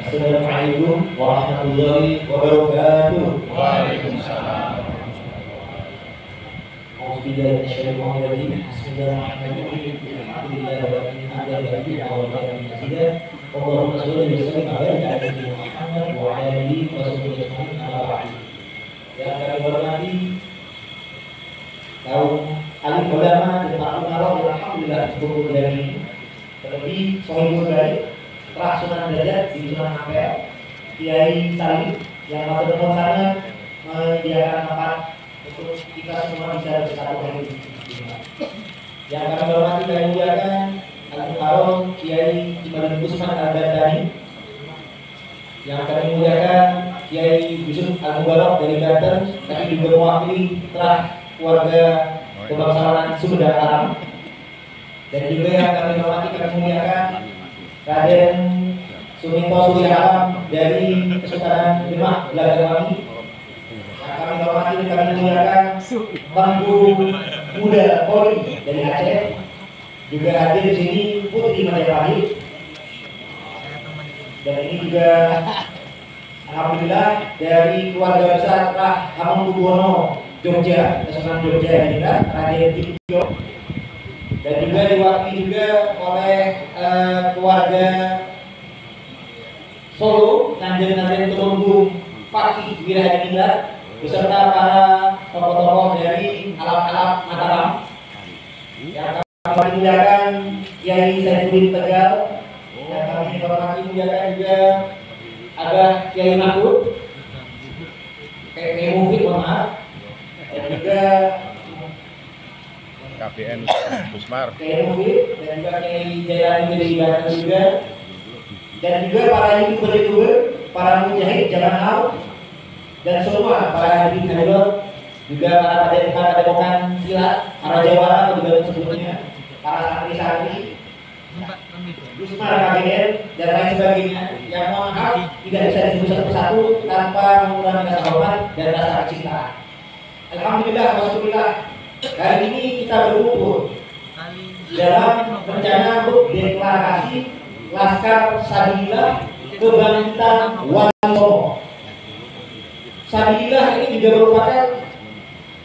Assalamualaikum warahmatullahi wabarakatuh. Waalaikumsalam. Bismillahirrahmanirrahim. Bismillahirrahmanirrahim. Alhamdulillahirabbil alamin. Allahumma shalli wa sallim ala nabiyyina Muhammad wa ala alihi wa sahbihi ajma'in. Amma ba'du. Yang kami hormati kaum alim ulama dan makhluk Allah, alhamdulillah cukup dari terlebih Sohibul Baik Terah Sunan Derajat di Sunan Ampel, Kiai Salim yang matur nuwun sangat menyediakan tempat untuk kita semua bisa bersatu hari ini. Yang kami hormati dan muliakan Al-Mukarram Kiai Imaduddin Usman Al-Bandani, yang kami muliakan Kiai Yusuf Al-Mubarak dari Banten, tapi juga mewakili Terah Keluarga Kebangsawanan Sumedang Alam, dan juga yang kami hormati kami muliakan Raden Suminto Surya Alam dari Kesultanan Demak Belagawangi, yang kami hormati dan kami muliakan Bang Guru Muda Polri dari Aceh, juga hadir di sini Putri Majapahit, dan ini juga alhamdulillah dari keluarga besar Terah Hamengkubuwono Jogja, Kesultanan Jogja ini Raden Tidjo, dan juga diwakili juga oleh keluarga Solo Kanjeng Tumenggung Fakih Wirahadiningrat beserta para tokoh-tokoh dari alam-alam Mataram. Yang kami muliakan Kiai Saifuddin Tegal, yang kami hormati muliakan juga ada Kiai Mahfud, Kiai Mufid, mohon maaf, dan juga KBN Busmar, Kiai Mufid, dan juga Kiai Jailani dari Banten juga, dan juga para youtuber, para mujahid Jalan Al, dan semua para hadirin hadirat, juga para padepokan silat, para jawara juga sebelumnya, para santri-santri, Busmar KBN dan lain sebagainya. Yang mohon maaf tidak bisa disebut satu persatu tanpa mengurangi rasa hormat dan rasa cinta. Alhamdulillah, alhamdulillah. Hari ini kita berkumpul dalam rencana untuk deklarasi Laskar Sabilillah Kebangkitan Wali Songo. Sabilillah ini juga merupakan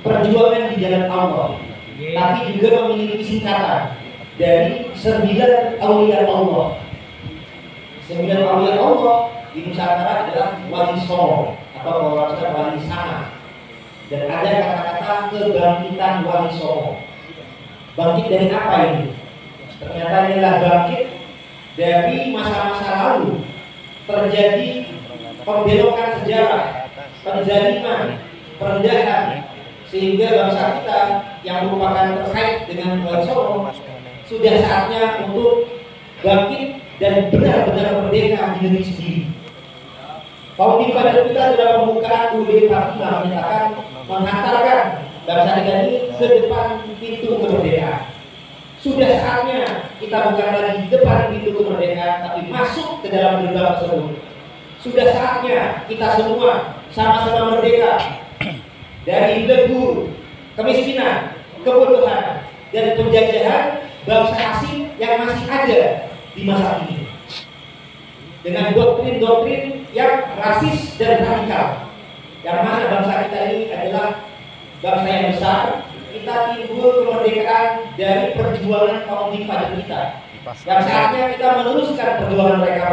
perjuangan di jalan Allah, tapi juga memiliki singkatan dari 9 aulia Allah. 9 aulia Allah di Nusantara adalah Wali Songo atau Wali Sana. Dan ada kata-kata kebangkitan Wali Songo. Bangkit dari apa ini? Ternyata inilah bangkit dari masa-masa lalu terjadi pembelokan sejarah, penzaliman, perendahan, sehingga bangsa kita yang merupakan terkait dengan Wali Songo sudah saatnya untuk bangkit dan benar-benar merdeka di negeri sendiri. Founding Father kita dalam pembukaan UUD 45 menyatakan menghantarkan bangsa kita ini ke depan pintu kemerdekaan. Sudah saatnya kita bukan lagi di depan pintu kemerdekaan, tapi masuk ke dalam gerbang tersebut. Sudah saatnya kita semua sama-sama merdeka dari belenggu kemiskinan, kebodohan, dan penjajahan bangsa asing yang masih ada di masa ini. Dengan doktrin-doktrin yang rasis dan radikal, yang mana bangsa kita ini adalah bangsa yang besar. Kita timbul kemerdekaan dari perjuangan founding father kita, yang saatnya kita meneruskan perjuangan mereka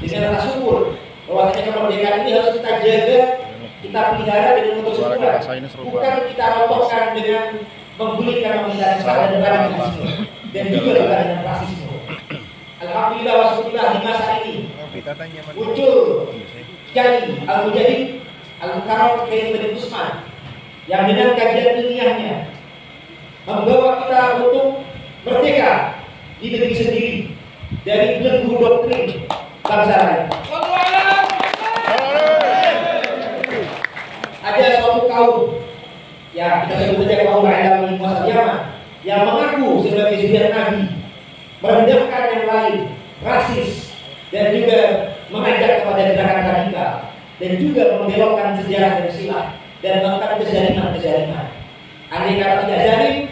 dengan rasa syukur bahwa kemerdekaan ini harus kita jaga, kita pelihara dengan ketersukuran, bukan kita rontokkan dengan menggulingkan pemerintahan dan radikalisme dan juga dengan rasisme. Alhamdulillah wassalillah, di masa ini muncul Kiai Al-Mujahid Al-Mukarram Kiai Imaduddin Usman yang dengan kajian ilmiahnya membawa kita untuk merdeka di negeri sendiri dari belenggu doktrin bangsa lain. Ada suatu kaum, ya kita sebut saja kaum Ba'ilami Muasal Yaman, yang mengaku sebagai zuriat Nabi, merendahkan yang lain, rasis, dan juga mengajak kepada gerakan radikal, dan juga membelokkan sejarah dan silah, dan melakukan kezaliman. Andai kata tidak zalim,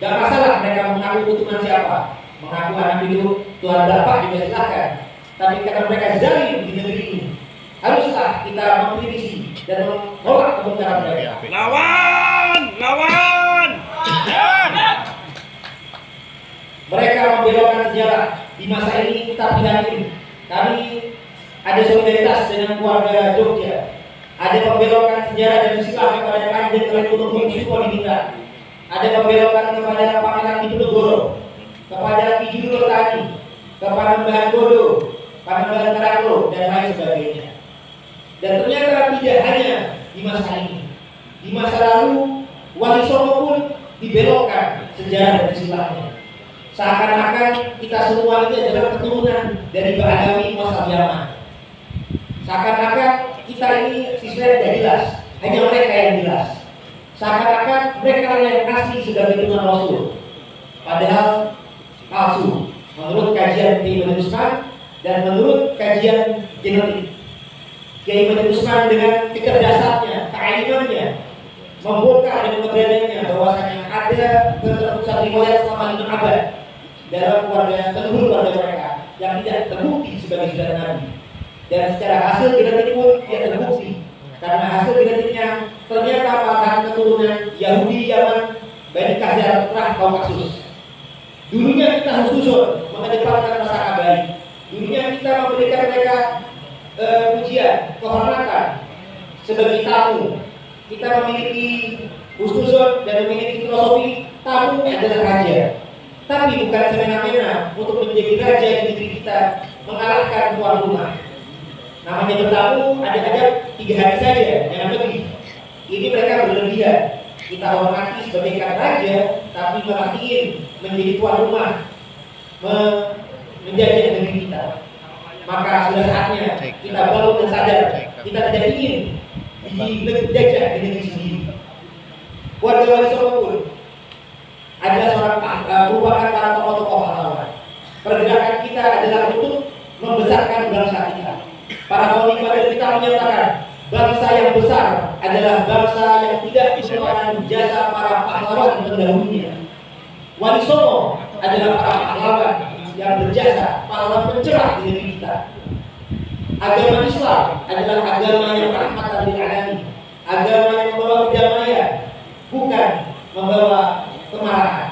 gak masalah mereka mengaku keturunan siapa, mengaku anak itu Tuhan Bapa juga silahkan. tapi karena mereka zalim di negeri ini. Haruslah kita mengkritisi dan menolak kemungkaran mereka. Lawan! Lawan! Mereka membelokkan sejarah. Di masa ini kita prihatin. Kami ada solidaritas dengan keluarga Jogja. Ada pembelokan sejarah dan sila kepada Kanjeng Ratu Suko diminta. Ada pembelokan kepada Pangeran Diponegoro, kepada Ki Juru Tani, kepada Mbah Godo, Panembahan Karanglo, dan lain sebagainya. Dan ternyata tidak hanya di masa ini. Di masa lalu, Wali Songo pun dibelokkan sejarah dan silahnya. Seakan-akan kita semua ini adalah keturunan dari Ba'alawi Wasal Yaman. Seakan-akan kita ini siswa tidak jelas, hanya mereka yang jelas. Seakan-akan mereka yang asli sebagai Tuhan Rasul. Padahal palsu. Menurut kajian Kiai Haji Usman dan menurut kajian genetik, Kiai Haji Usman dengan kecerdasannya, keilmuannya, membongkar dan memberaninya bahwasanya ada keterusan riwayat selama 5 abad dalam keluarga mereka yang tidak terbukti sebagai saudara Nabi. Dan secara hasil genetik pun tidak terbukti, karena hasil genetiknya ternyata merupakan keturunan Yahudi Yaman Bani Khazar Rah Kaukasus. Dulunya kita khususun mengedepankan masalah baik. Dulunya kita memberikan mereka pujian, kehormatan sebagai tamu. Kita memiliki khususun dan memiliki filosofi tamu adalah raja. Tapi bukan semena-mena untuk menjadi raja di negeri kita mengalahkan tuan rumah. Namanya bertamu ada 3 hari saja, jangan lebih. Ini mereka berlebihan. Kita hormati sebagai raja, tapi malah ingin menjadi tuan rumah, menjajah negeri kita. Maka sudah saatnya kita bangun dan sadar kita tidak ingin dijajah di negeri sendiri. Warga Wali Songo pun adalah merupakan para tokoh-tokoh pahlawan. Pergerakan kita adalah untuk membesarkan bangsa kita. Para founding father kita menyatakan bangsa yang besar adalah bangsa yang tidak melupakan jasa para pahlawan pendahulunya. Wali Songo adalah para pahlawan yang berjasa, pahlawan pencerah di negeri kita. Agama Islam adalah agama yang rahmatan lil alamin, agama yang membawa kedamaian, bukan membawa kemarahan.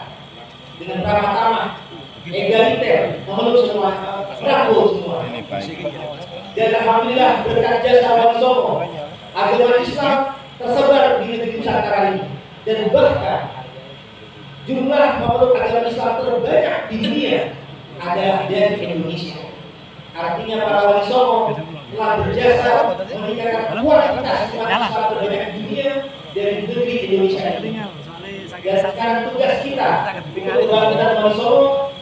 Dengan ramah tamah, egaliter, memeluk semua, merangkul semua. Dan alhamdulillah berkat jasa Wali Songo, agama Islam tersebar di negeri Nusantara ini. Dan bahkan jumlah pemeluk agama Islam terbanyak di dunia adalah dari Indonesia. Artinya para Wali Songo telah berjasa meningkatkan kualitas umat Islam terbanyak di dunia dari negeri Indonesia ini. Dan sekarang tugas kita untuk kebangkitan Wali Songo,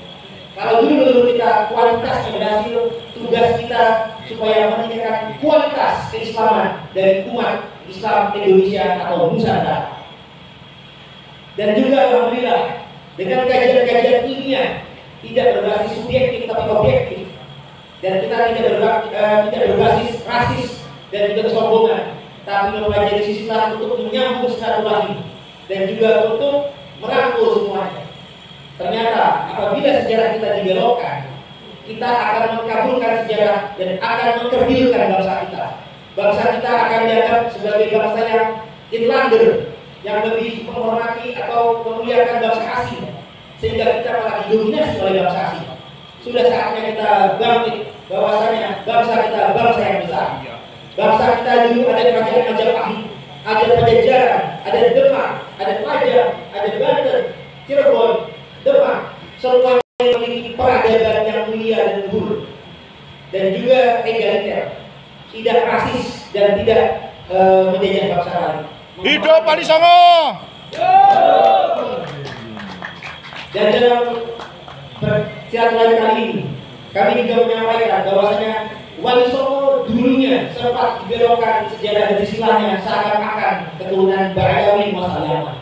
kalau dulu kita kualitasnya berhasil, tugas kita supaya meningkatkan kualitas keislaman dari umat Islam Indonesia atau Nusantara. Dan juga alhamdulillah dengan kajian-kajian ilmiah tidak berbasis subjektif tapi objektif, dan kita tidak berbasis rasis dan juga kesombongan, tapi mempelajari Islam untuk menyambung silaturahmi dan juga untuk merangkul semuanya. Ternyata apabila sejarah kita dibelokkan, kita akan mengkabulkan sejarah dan akan mengkerdilkan bangsa kita. Bangsa kita akan dianggap sebagai bangsa yang inlander, yang lebih menghormati atau memuliakan bangsa asing, sehingga kita malah didominasi oleh bangsa asing. Sudah saatnya kita bangkit bahwasanya bangsa kita bangsa yang besar. Bangsa kita dulu ada kerajaan Majapahit, ada Pajajaran, ada Demak, ada Pajang, ada Banten, Cirebon, Demak, semua memiliki peradaban yang mulia dan luhur, dan juga egaliter, tidak rasis dan tidak menjajah bangsa lain. Hidup Wali Songo! Dan dalam silaturahmi kali ini, kami juga menyampaikan bahwasanya Wali Songo dulunya sempat dibelokkan sejarah dan istilahnya seakan-akan keturunan Ba'alawi Wasal Yaman.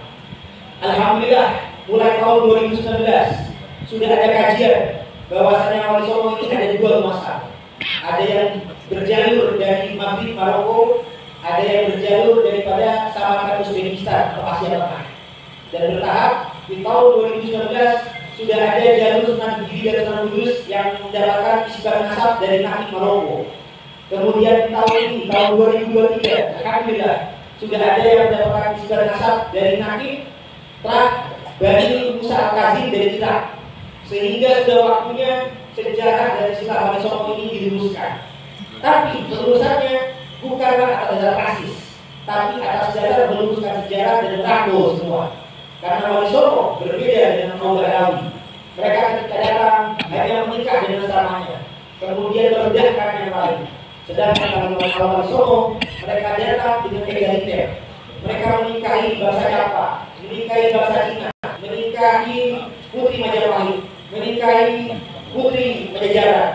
Alhamdulillah, mulai tahun 2019 sudah ada kajian bahwasanya Wali Songo ini ada 2 masa. Ada yang berjalur dari Maghrib Maroko, ada yang berjalur daripada Samarkand Uzbekistan atau Asia Tengah. Dan bertahap di tahun 2019 sudah ada jalur Sunan Giri dan Sunan Kudus yang mendapatkan isbat nasab dari Nakib Maroko. Kemudian tahun ini, tahun 2023, alhamdulillah sudah ada yang mendapatkan isbat nasab dari Nakib Bani Musa Al-Kazim dari Irak. Sehingga sudah waktunya sejarah dari Islam Wali Songo ini dirumuskan. Tapi penerusannya bukanlah atas dasar rasis, tapi atas dasar meneruskan sejarah dan merangkul semua. Karena Wali Songo berbeda dengan kaum Badawi. Mereka ketika datang hanya menikah dengan sesamanya, kemudian merendahkan yang lain. Sedangkan kalau Wali Songo, mereka datang dengan egaliter. Mereka menikahi bahasa Java, menikahi bahasa Cina, menikahi putri Majapahit, menikahi putri Pajajaran.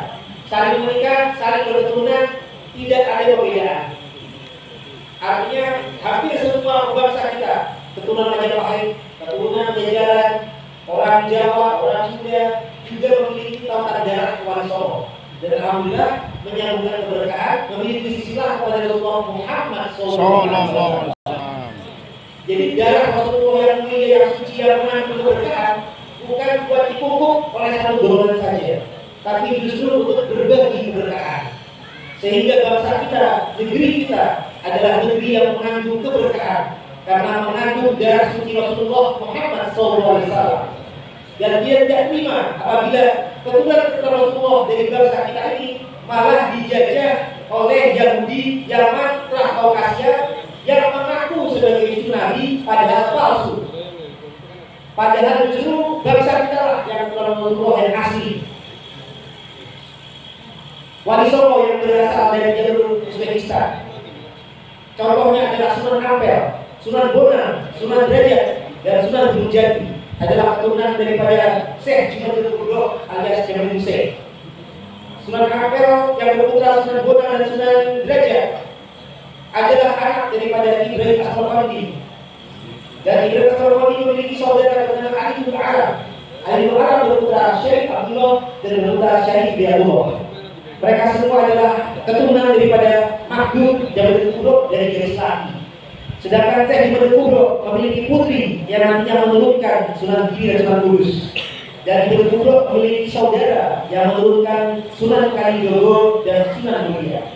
Saling menikah, saling berketurunan, tidak ada perbedaan. Artinya hampir semua bangsa kita, keturunan Majapahit, keturunan Pajajaran, orang Jawa, orang Sunda juga memiliki tautan darah Wali Songo. Dan alhamdulillah menyambungkan keberkahan, memiliki silsilah kepada Rasulullah Muhammad SAW. Jadi darah Rasulullah yang mulia, yang suci, yang mengandung keberkahan bukan buat dipupuk oleh satu golongan saja, tapi justru untuk berbagi keberkahan. Sehingga bangsa kita, negeri kita adalah negeri yang mengandung keberkahan karena mengandung darah suci Rasulullah Muhammad SAW. Dan dia tidak terima apabila keturunan Rasulullah dari bangsa kita ini malah dijajah oleh Yahudi, Yaman, Kaukasia yang mengaku sebagai istri Nabi padahal palsu. Padahal justru bangsa kita lah yang Rasulullah yang asli. Wali Songo yang berasal dari jalur Uzbekistan. Contohnya adalah Sunan Ampel, Sunan Bonang, Sunan Derajat, dan Sunan Gunung Jati adalah keturunan daripada Syekh Junaid Kudus alias Jamal Hussein. Sunan Ampel yang berputra Sunan Bonang dan Sunan Derajat adalah anak daripada Ibrahim Asmar-Fandi. Dan Ibrahim Asmar-Fandi memiliki saudara bernama Ali bin Arab. Ali bin Arab berputra Syekh Abdullah dan berputra Syekh Biadullah. Mereka semua adalah keturunan daripada Makdum Jamal Kudus dari garis laki. Sedangkan Syekh Jamal Kudus memiliki putri yang nantinya menurunkan Sunan Giri dan Sunan Kudus. Dan Jamal Kudus memiliki saudara yang menurunkan Sunan Kalijogo dan Sunan Muria.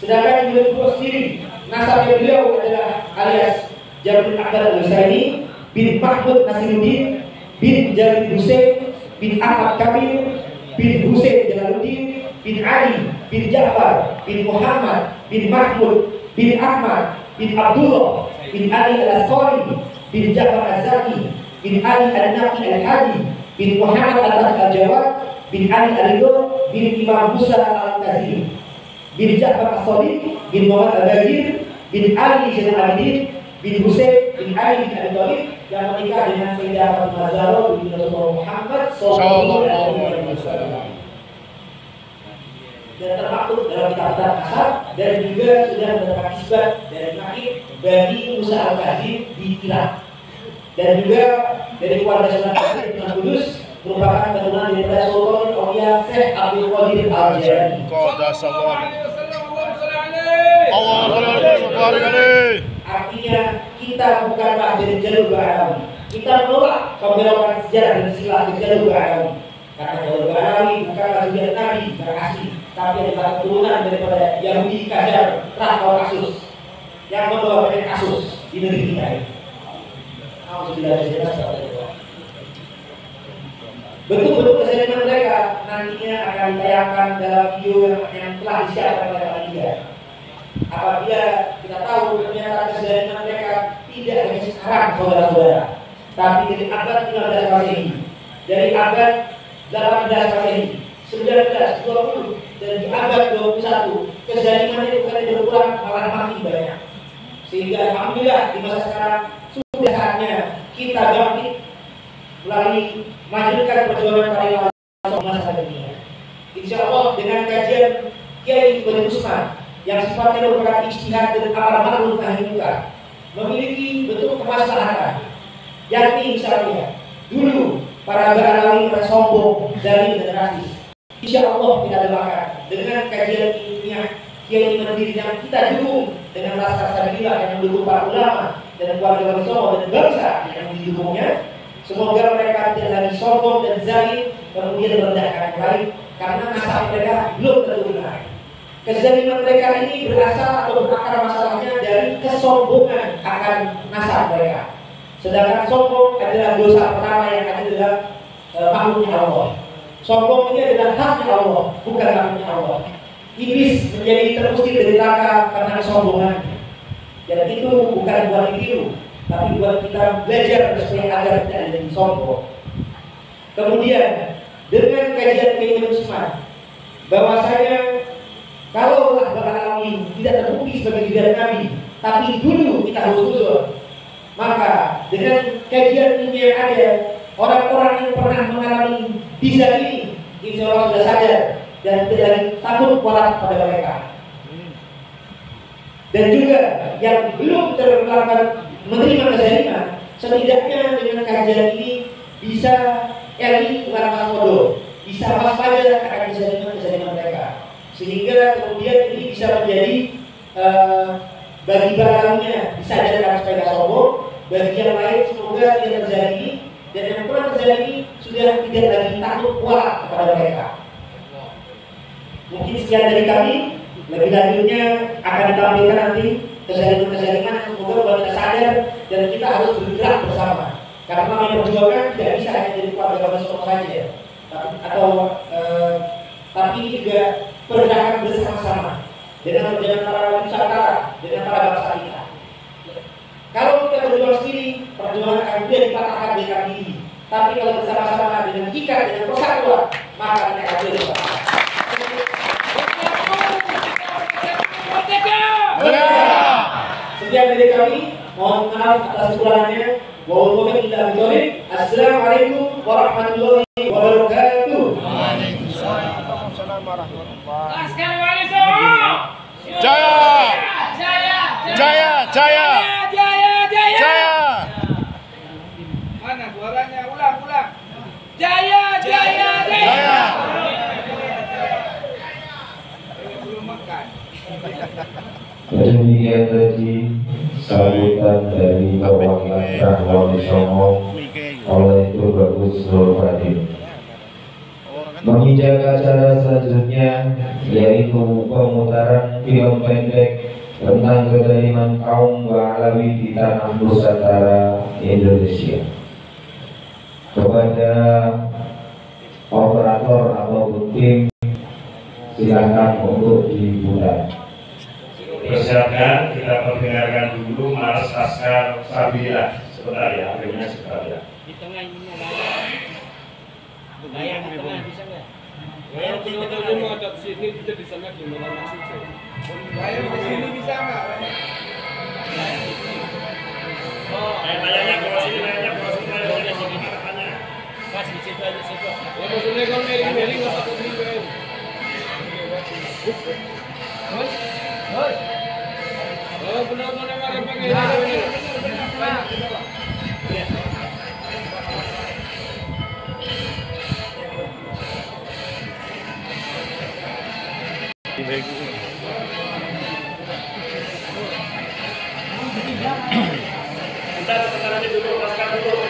Sedangkan Jamal Kudus sendiri, nasabnya beliau adalah alias Jabir Akbar Al-Husaini bin Mahmud Nasiruddin bin Jalil Hussein bin Ahmad Kamil bin Hussein Jalaluddin bin Ali bin Ja'far bin Muhammad bin Mahmud bin Ahmad bin Abdullah bin Ali Al-Asqari bin Ja'far Az-Zaki bin Ali Al-Naqi Al-Hadi bin Muhammad Al-Jawad bin Ali Al-Ridho bin Imam Musa Al-Kazim bin Ja'far As-Sadiq bin Muhammad Al-Bajir bin Ali Zainal Abidin bin Hussein bin Ali bin Abi Thalib yang menikah dengan Sayyidah Fatimah Zahra binti Rasulullah Muhammad SAW. Dan termaktub dalam kitab-kitab nasab dan juga sudah mendapat isbat dari Nakib Bani Musa Al-Kazim di Irak. Dan juga dari keluarga Sunan Kudus, Sunan Kudus merupakan keturunan daripada Sultan Aulia Syekh Abdul Qadir Al-Jilani. Artinya kita bukanlah dari jalur Ba'alawi. Kita menolak pembelokan sejarah dan silah di jalur Ba'alawi. Karena jalur Ba'alawi bukanlah sejarah Nabi yang asli, tapi adalah keturunan daripada Yahudi Qajar Kaukasus yang membawa banyak kasus di negeri kita ini. Bentuk-bentuk kesenian mereka nantinya akan ditayangkan dalam video yang telah disiapkan oleh panitia. Apabila kita tahu ternyata kesenian mereka tidak hanya sekarang saudara-saudara, tapi dari abad 15 Masehi, dari abad 18 Masehi, 19, 20 dan di abad 21 kezalimannya bukan berkurang malah makin banyak. Sehingga alhamdulillah di masa sekarang sudah saatnya kita bangkit melalui melanjutkan perjuangan para ulama masa dunia. Insya Allah dengan kajian Kiai Ibnu Usman yang sifatnya merupakan ijtihad dan amar ma'ruf nahi munkar memiliki bentuk kemaslahatan, yakni misalnya dulu para Ba'alawi pada sombong, zalim dan rasis. Insya Allah kita doakan dengan kajian ilmiah Kiai Mandiri yang kita dukung dengan rasa sabilillah yang mendukung para ulama dan keluarga Wali Songo dan bangsa yang didukungnya. Semoga mereka tidak lagi sombong dan zalim, kemudian merendahkan yang lain, karena nasab mereka belum tentu benar. Kezaliman mereka ini berasal atau berakar masalahnya dari kesombongan akan nasab mereka. Sedangkan sombong adalah dosa pertama yang ada dalam makhluknya Allah. Sombong ini adalah haknya Allah, bukan haknya Allah. Iblis menjadi terusir dari neraka karena kesombongan. Dan itu bukan buat ditiru, tapi buat kita belajar supaya agar tidak jadi sombong. Kemudian dengan kajian keimanan bahwasanya kalau Allah Alamin tidak terbukti sebagai junjungan Nabi, tapi dulu kita harus usul, maka dengan kajian ini yang ada, orang-orang yang pernah mengalami bisa ini, insya Allah sudah sadar dan tidak lagi takut kualat pada mereka. Dan juga yang belum terlakukan menerima kezaliman, setidaknya dengan kajian ini bisa eling waspada, bisa waspada akan kezaliman mereka, sehingga kemudian ini bisa menjadi bagi barangnya disadarkan supaya sombong, bagi yang lain semoga tidak terjadi, dan yang pernah terjadi sudah tidak lagi takut kuat kepada mereka. Mungkin sekian dari kami. Lebih lanjutnya akan ditampilkan nanti kezaliman-kezaliman, semoga buat kita sadar dan kita harus bergerak bersama. Karena namanya perjuangan tidak bisa hanya jadi keluarga bersama saja, tapi ini juga pergerakan bersama-sama dengan para Nusantara, dengan para bangsa kita. Kalau kita berjuang sendiri, perjuangan akan mudah dipatahkan di kaki ini. Tapi kalau bersama-sama dengan ikat, dengan persatuan, maka kita akan mudah bersama. Sekian dari kami, mohon maaf atas kekurangannya. Assalamualaikum warahmatullahi wabarakatuh. Waalaikumsalam warahmatullahi Jaya! Jaya! Jaya! Jaya! Mana suaranya? Ulang. Jaya! Jaya! Belum makan. Demikian tadi sambutan dari perwakilan Rahwali Songo oleh Tubagus Zulfadin. Menginjak acara selanjutnya yaitu pemutaran film pendek tentang kezaliman kaum Wahabi di tanah Nusantara Indonesia. Kepada operator atau tim, silakan untuk dimulai. Persiapkan, kita perdengarkan dulu Mars Askar Sabila. Sebentar ya, akhirnya sebentar ya. Di tengah ini layar di tengah bisa nggak? Layar kalau mau ada sini kita di sana gimana maksudnya? Layar di sini bisa nggak? Layarnya ke sini, layarnya ke sini, layarnya ke sini. Pas di situ aja situ. Ya maksudnya kalau meri nggak pakai sini kan? Oh benar-benar marah pakai ini. Banyak di bawah. Kita sebentar aja dulu, paskan dulu.